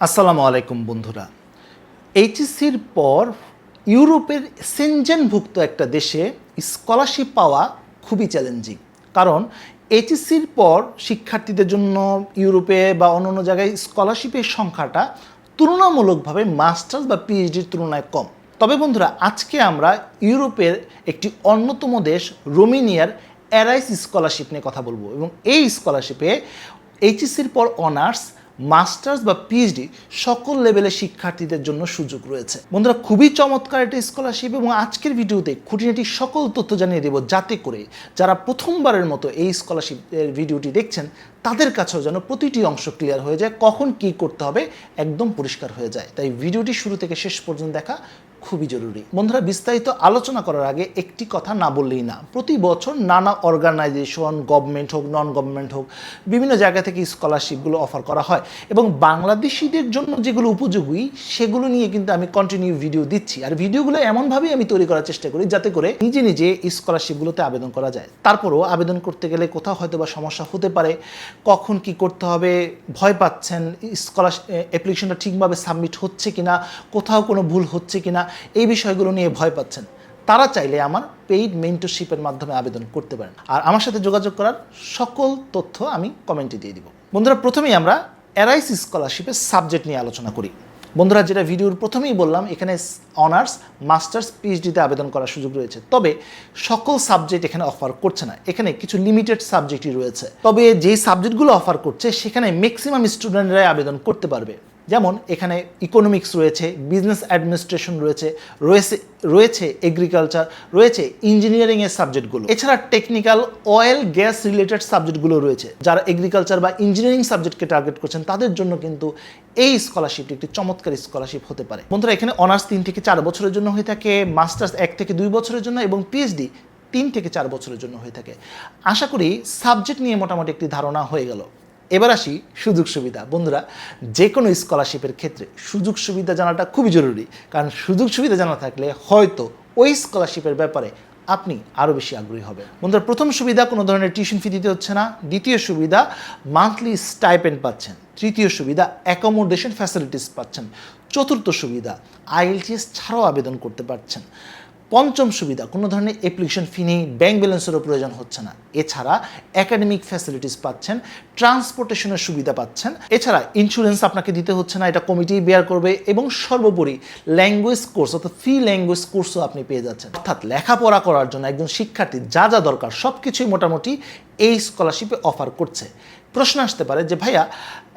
আসসালামু আলাইকুম বন্ধুরা। এইচএসসির পর ইউরোপের সেনজেনভুক্ত একটা দেশে স্কলারশিপ পাওয়া খুবই চ্যালেঞ্জিং। কারণ এইচএসসির পর শিক্ষার্থীদের জন্য ইউরোপে বা অন্যান্য জায়গায় স্কলারশিপের সংখ্যাটা তুলনামূলকভাবে মাস্টার্স বা পিএইচডির তুলনায় কম। তবে বন্ধুরা, আজকে আমরা ইউরোপের একটি অন্যতম দেশ রোমেনিয়ার এরাইস স্কলারশিপ নিয়ে কথা বলবো এবং এই স্কলারশিপে এইচএসসির পর অনার্স, মাস্টার্স বা পিএইচডি সকল লেভেলের শিক্ষার্থীদের জন্য সুযোগ রয়েছে। বন্ধুরা, খুবই চমৎকার একটা স্কলারশিপ এবং আজকের ভিডিওতে খুঁটিনাটি সকল তথ্য জানিয়ে দেব, যাতে করে যারা প্রথমবারের মতো এই স্কলারশিপের ভিডিওটি দেখছেন তাদের কাছেও যেন প্রতিটি অংশ ক্লিয়ার হয়ে যায়, কখন কি করতে হবে একদম পরিষ্কার হয়ে যায়। তাই ভিডিওটি শুরু থেকে শেষ পর্যন্ত দেখা খুবই জরুরি। বন্ধুরা, বিস্তারিত আলোচনা করার আগে একটি কথা না বললেই না। প্রতি বছর নানা অর্গানাইজেশন, গভর্নমেন্ট হোক, নন গভর্নমেন্ট হোক, বিভিন্ন জায়গা থেকে স্কলারশিপগুলো অফার করা হয় এবং বাংলাদেশিদের জন্য যেগুলো উপযোগী সেগুলো নিয়ে কিন্তু আমি কন্টিনিউ ভিডিও দিচ্ছি। আর ভিডিওগুলো এমনভাবেই আমি তৈরি করার চেষ্টা করি যাতে করে নিজে নিজে স্কলারশিপগুলোতে আবেদন করা যায়। তারপরও আবেদন করতে গেলে কোথাও হয়তো বা সমস্যা হতে পারে, কখন কি করতে হবে ভয় পাচ্ছেন, স্কলারশিপ অ্যাপ্লিকেশনটা ঠিকভাবে সাবমিট হচ্ছে কিনা, কোথাও কোনো ভুল হচ্ছে কিনা, এই বিষয়গুলো নিয়ে ভয় পাচ্ছেন, তারা চাইলে আমার পেইড মেন্টরশিপের মাধ্যমে আবেদন করতে পারেন। আর আমার সাথে যোগাযোগ করার সকল তথ্য আমি কমেন্টে দিয়ে দিব। বন্ধুরা, প্রথমেই আমরা এরাইস স্কলারশিপের সাবজেক্ট নিয়ে আলোচনা করি। বন্ধুরা, যেটা ভিডিওর প্রথমেই বললাম, এখানে অনার্স, মাস্টার্স, পিএইচডিতে আবেদন করার সুযোগ রয়েছে। তবে সকল সাবজেক্ট এখানে অফার করছে না, এখানে কিছু লিমিটেড সাবজেক্টই রয়েছে। তবে যেই সাবজেক্টগুলো অফার করছে সেখানে ম্যাক্সিমাম স্টুডেন্টরাই আবেদন করতে পারবে। যেমন এখানে ইকোনমিক্স রয়েছে, বিজনেস অ্যাডমিনিস্ট্রেশন রয়েছে এগ্রিকালচার রয়েছে, ইঞ্জিনিয়ারিংয়ের সাবজেক্টগুলো। এছাড়া টেকনিক্যাল, অয়েল, গ্যাস রিলেটেড সাবজেক্টগুলো রয়েছে। যারা এগ্রিকালচার বা ইঞ্জিনিয়ারিং সাবজেক্টকে টার্গেট করছেন তাদের জন্য কিন্তু এই স্কলারশিপটি একটি চমৎকার স্কলারশিপ হতে পারে। বন্ধুরা, এখানে অনার্স 3 থেকে 4 বছরের জন্য হয়ে থাকে, মাস্টার্স 1 থেকে 2 বছরের জন্য এবং পিএইচডি 3 থেকে 4 বছরের জন্য হয়ে থাকে। আশা করি সাবজেক্ট নিয়ে মোটামুটি একটি ধারণা হয়ে গেল। এবার আসি সুযোগ সুবিধা। বন্ধুরা, যে কোনো স্কলারশিপের ক্ষেত্রে সুযোগ সুবিধা জানাটা খুবই জরুরি, কারণ সুযোগ সুবিধা জানা থাকলে হয়তো ওই স্কলারশিপের ব্যাপারে আপনি আরও বেশি আগ্রহী হবেন। বন্ধুরা, প্রথম সুবিধা, কোনো ধরনের টিউশন ফি দিতে হচ্ছে না। দ্বিতীয় সুবিধা, মান্থলি স্টাইপেন্ড পাচ্ছেন। তৃতীয় সুবিধা, অ্যাকোমোডেশন ফ্যাসিলিটিস পাচ্ছেন। চতুর্থ সুবিধা, আইএলটিএস ছাড়াও আবেদন করতে পারছেন। পঞ্চম সুবিধা, কোনো ধরনের অ্যাপ্লিকেশন ফি নেই, ব্যাংক ব্যালেন্সেরও প্রয়োজন হচ্ছে না। এছাড়া একাডেমিক ফ্যাসিলিটিস পাচ্ছেন, ট্রান্সপোর্টেশনের সুবিধা পাচ্ছেন। এছাড়া ইন্স্যুরেন্স আপনাকে দিতে হচ্ছে না, এটা কমিটি বেয়ার করবে। এবং সর্বোপরি ল্যাঙ্গুয়েজ কোর্স অর্থাৎ ফ্রি ল্যাঙ্গুয়েজ কোর্সও আপনি পেয়ে যাচ্ছেন। অর্থাৎ লেখাপড়া করার জন্য একজন শিক্ষার্থীর যা যা দরকার সব কিছুই মোটামুটি এই স্কলারশিপে অফার করছে। প্রশ্ন আসতে পারে যে ভাইয়া,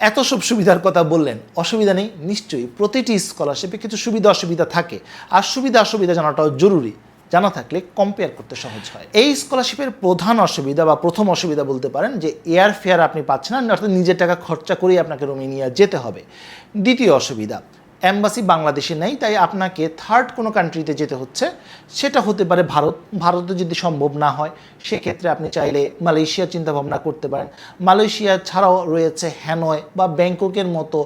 এত সব সুবিধার কথা বললেন, অসুবিধা নেই? নিশ্চয়ই প্রতিটি স্কলারশিপে কিছু সুবিধা অসুবিধা থাকে, আর সুবিধা অসুবিধা জানাটাও জরুরি। জানা থাকলে কম্পেয়ার করতে সহজ হয়। এই স্কলারশিপের প্রধান অসুবিধা বা প্রথম অসুবিধা বলতে পারেন যে এয়ার ফেয়ার আপনি পাচ্ছেন না, অর্থাৎ নিজের টাকা খরচা করেই আপনাকে রোমেনিয়া যেতে হবে। দ্বিতীয় অসুবিধা, অ্যাম্বাসি বাংলাদেশে নেই, তাই আপনাকে থার্ড কোনো কান্ট্রিতে যেতে হচ্ছে। সেটা হতে পারে ভারতে যদি সম্ভব না হয় সেক্ষেত্রে আপনি চাইলে মালয়েশিয়ার চিন্তাভাবনা করতে পারেন। মালয়েশিয়া ছাড়াও রয়েছে হ্যানয় বা ব্যাংককের মতো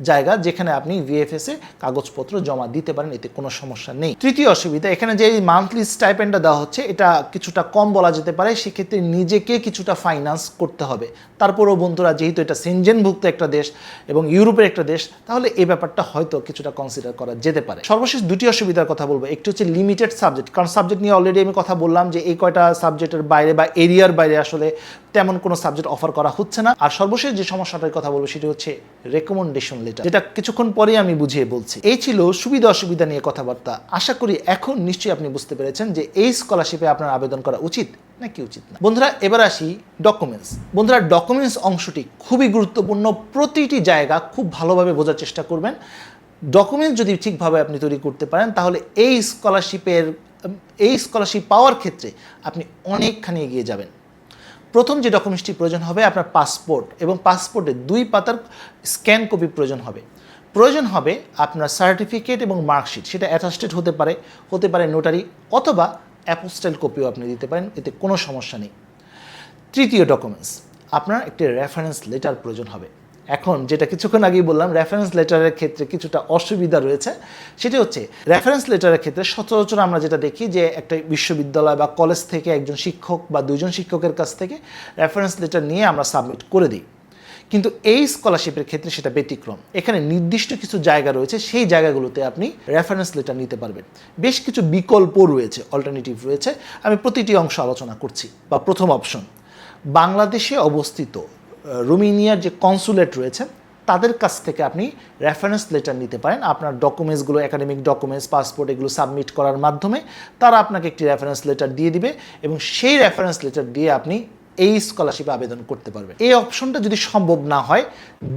জায়গা, যেখানে আপনি ভিএফএসে কাগজপত্র জমা দিতে পারেন, এতে কোনো সমস্যা নেই। তৃতীয় অসুবিধা, এখানে যে মান্থলি স্টাইপেন্ডটা দেওয়া হচ্ছে এটা কিছুটা কম বলা যেতে পারে, সেক্ষেত্রে নিজেকে কিছুটা ফাইন্যান্স করতে হবে। তারপরেও বন্ধুরা, যেহেতু এটা সেনজেনভুক্ত একটা দেশ এবং ইউরোপের একটা দেশ, তাহলে এই ব্যাপারটা হয়তো কিছুটা কনসিডার করা যেতে পারে। সর্বশেষ দুটি অসুবিধার কথা বলবো। একটি হচ্ছে লিমিটেড সাবজেক্ট, কারণ সাবজেক্ট নিয়ে অলরেডি আমি কথা বললাম যে এই কয়টা সাবজেক্টের বাইরে বা এরিয়ার বাইরে আসলে তেমন কোনো সাবজেক্ট অফার করা হচ্ছে না। আর সর্বশেষ যে সমস্যাটার কথা বলবো সেটি হচ্ছে রেকমেন্ডেশন লেটার, যেটা কিছুক্ষণ পরে আমি বুঝিয়ে বলছি। এই ছিল সুবিধা অসুবিধা নিয়ে কথাবার্তা। আশা করি এখন নিশ্চয়ই আপনি বুঝতে পেরেছেন যে এই স্কলারশিপে আপনার আবেদন করা উচিত নাকি উচিত না। বন্ধুরা, এবার আসি ডকুমেন্টস। বন্ধুরা, ডকুমেন্টস অংশটি খুবই গুরুত্বপূর্ণ। প্রতিটি জায়গা খুব ভালোভাবে বোঝার চেষ্টা করবেন। ডকুমেন্টস যদি ঠিকভাবে আপনি তৈরি করতে পারেন তাহলে এই স্কলারশিপ পাওয়ার ক্ষেত্রে আপনি অনেকখানি এগিয়ে যাবেন। প্রথম যে ডকুমেন্টসটি প্রয়োজন হবে আপনার পাসপোর্ট, এবং পাসপোর্টের 2 পাতার স্ক্যান কপি প্রয়োজন হবে আপনার সার্টিফিকেট এবং মার্কশিট, সেটা অ্যাটাস্টেড হতে পারে নোটারি, অথবা অ্যাপোস্টাইল কপিও আপনি দিতে পারেন, এতে কোনো সমস্যা নেই। তৃতীয় ডকুমেন্টস, আপনার একটি রেফারেন্স লেটার প্রয়োজন হবে। এখন যেটা কিছুক্ষণ আগেই বললাম, রেফারেন্স লেটারের ক্ষেত্রে কিছুটা অসুবিধা রয়েছে। সেটি হচ্ছে রেফারেন্স লেটারের ক্ষেত্রে সচরাচর আমরা যেটা দেখি যে একটা বিশ্ববিদ্যালয় বা কলেজ থেকে একজন শিক্ষক বা 2জন শিক্ষকের কাছ থেকে রেফারেন্স লেটার নিয়ে আমরা সাবমিট করে দিই। কিন্তু এই স্কলারশিপের ক্ষেত্রে সেটা ব্যতিক্রম। এখানে নির্দিষ্ট কিছু জায়গা রয়েছে, সেই জায়গাগুলোতে আপনি রেফারেন্স লেটার নিতে পারবেন। বেশ কিছু বিকল্প রয়েছে, অল্টারনেটিভ রয়েছে, আমি প্রতিটি অংশ আলোচনা করছি। বা প্রথম অপশন, বাংলাদেশে অবস্থিত রোমেনিয়ার যে কনসুলেট রয়েছে তাদের কাছ থেকে আপনি রেফারেন্স লেটার নিতে পারেন। আপনার ডকুমেন্টসগুলো, একাডেমিক ডকুমেন্টস, পাসপোর্ট, এগুলো সাবমিট করার মাধ্যমে তারা আপনাকে একটি রেফারেন্স লেটার দিয়ে দিবে এবং সেই রেফারেন্স লেটার দিয়ে আপনি এই স্কলারশিপে আবেদন করতে পারবেন। এই অপশনটা যদি সম্ভব না হয়,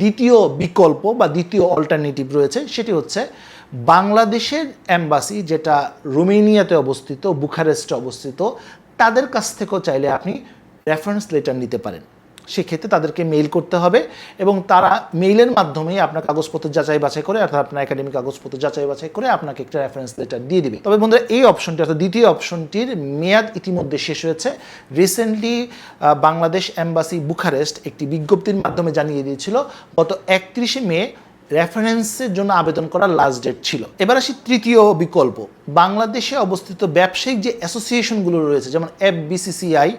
দ্বিতীয় বিকল্প বা দ্বিতীয় অল্টারনেটিভ রয়েছে, সেটি হচ্ছে বাংলাদেশের এম্বাসি যেটা রোমেনিয়াতে অবস্থিত, বুখারেস্টে অবস্থিত, তাদের কাছ থেকেও চাইলে আপনি রেফারেন্স লেটার নিতে পারেন। সেক্ষেত্রে তাদেরকে মেইল করতে হবে এবং তারা মেইলের মাধ্যমেই আপনার কাগজপত্র যাচাই বাছাই করে, অর্থাৎ আপনার একাডেমিক কাগজপত্র যাচাই বাছাই করে আপনাকে একটা রেফারেন্স লেটার দিয়ে দিবে। তবে বন্ধুরা, এই অপশনটি অর্থাৎ দ্বিতীয় অপশনটির মেয়াদ ইতিমধ্যে শেষ হয়েছে। রিসেন্টলি বাংলাদেশ এম্বাসি বুখারেস্ট একটি বিজ্ঞপ্তির মাধ্যমে জানিয়ে দিয়েছিল গত 31শে মে রেফারেন্সের জন্য আবেদন করার লাস্ট ডেট ছিল। এবার আসি তৃতীয় বিকল্প, বাংলাদেশে অবস্থিত ব্যবসায়িক যে অ্যাসোসিয়েশনগুলো রয়েছে, যেমন FBCCI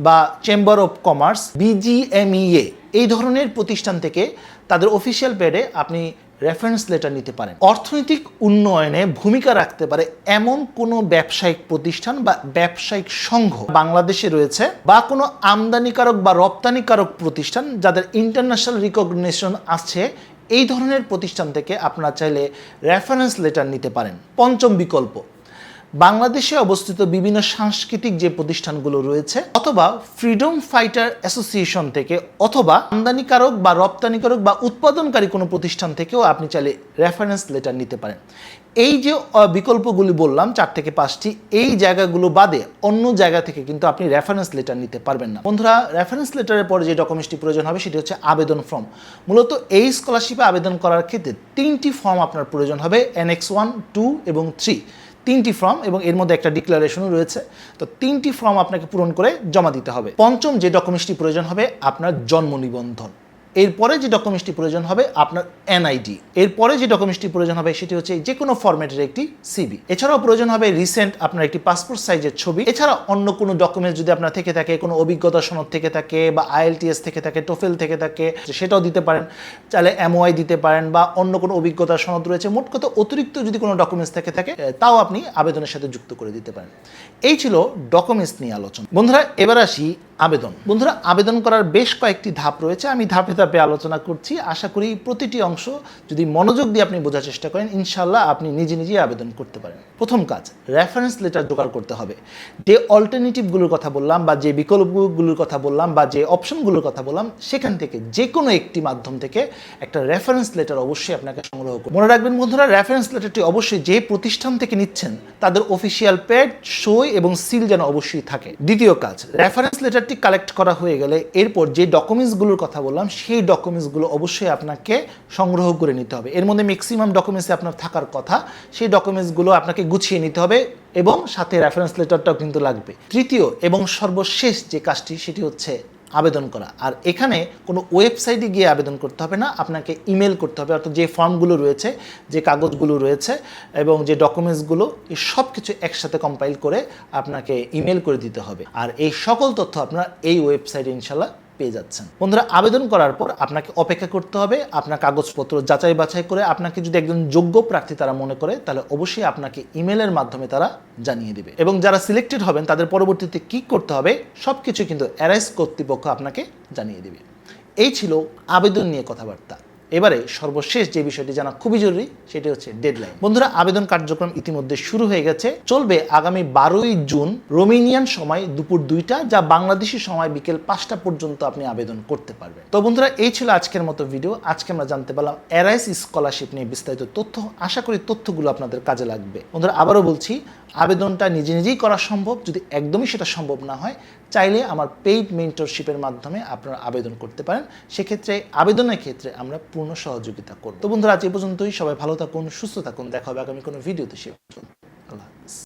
বা চেম্বার অফ কমার্স, BGMEA, এই ধরনের প্রতিষ্ঠান থেকে তাদের অফিসিয়াল পেডে আপনি রেফারেন্স লেটার নিতে পারেন। অর্থনৈতিক উন্নয়নে ভূমিকা রাখতে পারে এমন কোনো ব্যবসায়িক প্রতিষ্ঠান বা ব্যবসায়িক সংঘ বাংলাদেশে রয়েছে, বা কোনো আমদানিকারক বা রপ্তানিকারক প্রতিষ্ঠান যাদের ইন্টারন্যাশনাল রিকগনিশন আছে, এই ধরনের প্রতিষ্ঠান থেকে আপনারা চাইলে রেফারেন্স লেটার নিতে পারেন। পঞ্চম বিকল্প, বাংলাদেশে অবস্থিত বিভিন্ন সাংস্কৃতিক যে প্রতিষ্ঠানগুলো রয়েছে, অথবা ফ্রিডম ফাইটার অ্যাসোসিয়েশন থেকে, অথবা আমদানিকারক বা রপ্তানিকারক বা উৎপাদনকারী কোনো প্রতিষ্ঠান থেকেও আপনি চাইলে রেফারেন্স লেটার নিতে পারেন। এই যে বিকল্পগুলি বললাম 4 থেকে 5টি, এই জায়গাগুলো বাদে অন্য জায়গা থেকে কিন্তু আপনি রেফারেন্স লেটার নিতে পারবেন না। বন্ধুরা, রেফারেন্স লেটারের পরে যে ডকুমেন্টসটি প্রয়োজন হবে সেটি হচ্ছে আবেদন ফর্ম। মূলত এই স্কলারশিপে আবেদন করার ক্ষেত্রে 3টি ফর্ম আপনার প্রয়োজন হবে, Annex 1, 2 এবং 3, 3টি ফর্ম, এবং এর মধ্যে একটা ডিক্লারেশনও রয়েছে। তো 3টি ফর্ম আপনাকে পূরণ করে জমা দিতে হবে। পঞ্চম যে ডকুমেন্টসটি প্রয়োজন হবে আপনার জন্ম নিবন্ধন। এরপরে যে ডকুমেন্টসটি প্রয়োজন হবে আপনার NID। এরপরে যে ডকুমেন্টসটি প্রয়োজন হবে সেটি হচ্ছে যে কোনো ফরম্যাটের একটি CV। এছাড়াও প্রয়োজন হবে রিসেন্ট আপনার একটি পাসপোর্ট সাইজের ছবি। এছাড়া অন্য কোনো ডকুমেন্টস যদি আপনার থেকে থাকে, কোনো অভিজ্ঞতা সনদ থেকে থাকে, বা IELTS থেকে থাকে, TOEFL থেকে থাকে, সেটাও দিতে পারেন। চাইলে MOI দিতে পারেন, বা অন্য কোনো অভিজ্ঞতা সনদ রয়েছে। মোট কথা অতিরিক্ত যদি কোনো ডকুমেন্টস থেকে থাকে তাও আপনি আবেদনের সাথে যুক্ত করে দিতে পারেন। এই ছিল ডকুমেন্টস নিয়ে আলোচনা। বন্ধুরা, এবার আসি আবেদন। বন্ধুরা, আবেদন করার বেশ কয়েকটি ধাপ রয়েছে, আমি ধাপে ধাপে আলোচনা করছি। আশা করি প্রতিটি অংশ যদি মনোযোগ দিয়ে আপনি বোঝার চেষ্টা করেন, ইনশাল্লাহ আপনি নিজে নিজেই আবেদন করতে পারেন। প্রথম কাজ, রেফারেন্স লেটার জোগাড় করতে হবে। যে অল্টারনেটিভগুলোর কথা বললাম, বা যে বিকল্পগুলোর কথা বললাম, বা যে অপশনগুলোর কথা বললাম, সেখান থেকে যে কোনো একটি মাধ্যম থেকে একটা রেফারেন্স লেটার অবশ্যই আপনাকে সংগ্রহ করুন। মনে রাখবেন বন্ধুরা, রেফারেন্স লেটারটি অবশ্যই যে প্রতিষ্ঠান থেকে নিচ্ছেন তাদের অফিসিয়াল পেড, সই এবং সিল যেন অবশ্যই থাকে। দ্বিতীয় কাজ, রেফারেন্স লেটারটি কালেক্ট করা হয়ে গেলে এরপর যে ডকুমেন্টসগুলোর কথা বললাম সেই ডকুমেন্টসগুলো অবশ্যই আপনাকে সংগ্রহ করে নিতে হবে। এর মধ্যে ম্যাক্সিমাম ডকুমেন্টস আপনার থাকার কথা, সেই ডকুমেন্টসগুলো আপনাকে গুছিয়ে নিতে হবে এবং সাথে রেফারেন্স লেটারটাও কিন্তু লাগবে। তৃতীয় এবং সর্বশেষ যে কাজটি সেটি হচ্ছে আবেদন করা। আর এখানে কোনো ওয়েবসাইটে গিয়ে আবেদন করতে হবে না, আপনাকে ইমেল করতে হবে। অর্থাৎ যে ফর্মগুলো রয়েছে, যে কাগজগুলো রয়েছে এবং যে ডকুমেন্টসগুলো, এই সব কিছু একসাথে কম্পাইল করে আপনাকে ইমেল করে দিতে হবে। আর এই সকল তথ্য আপনার এই ওয়েবসাইটে ইনশাল্লাহ পেয়ে যাচ্ছেন। বন্ধুরা, আবেদন করার পর আপনাকে অপেক্ষা করতে হবে। আপনার কাগজপত্র যাচাই বাছাই করে আপনাকে যদি একজন যোগ্য প্রার্থী তারা মনে করে, তাহলে অবশ্যই আপনাকে ইমেলের মাধ্যমে তারা জানিয়ে দেবে। এবং যারা সিলেক্টেড হবেন তাদের পরবর্তীতে কি করতে হবে সবকিছু কিন্তু অ্যারাইজ কর্তৃপক্ষ আপনাকে জানিয়ে দেবে। এই ছিল আবেদন নিয়ে কথাবার্তা। এবারে সর্বশেষ যে বিষয়টি জানা খুবই জরুরি সেটি হচ্ছে ডেডলাইন। বন্ধুরা, আবেদন কার্যক্রম ইতিমধ্যে শুরু হয়ে গেছে, চলবে আগামী 12ই জুন রোমেনিয়ান সময় দুপুর 2টা, যা বাংলাদেশি সময় বিকেল 5টা পর্যন্ত আপনি আবেদন করতে পারবেন। তো বন্ধুরা, এই ছিল আজকের মতো ভিডিও। আজকে আমরা জানতে পারলাম অ্যারাইজ স্কলারশিপ নিয়ে বিস্তারিত তথ্য। আশা করি তথ্যগুলো আপনাদের কাজে লাগবে। বন্ধুরা, আবারও বলছি, আবেদনটা নিজে নিজেই করা সম্ভব। যদি একদমই সেটা সম্ভব না হয়, চাইলে আমার পেইড মেন্টরশিপের মাধ্যমে আপনারা আবেদন করতে পারেন। সেক্ষেত্রে আবেদনের ক্ষেত্রে আমরা পূর্ণ সহযোগিতা করব। তো বন্ধুরা, আজ এই পর্যন্তই। সবাই ভালো থাকুন, সুস্থ থাকুন। দেখা হবে আগামী কোনো ভিডিওতে। সে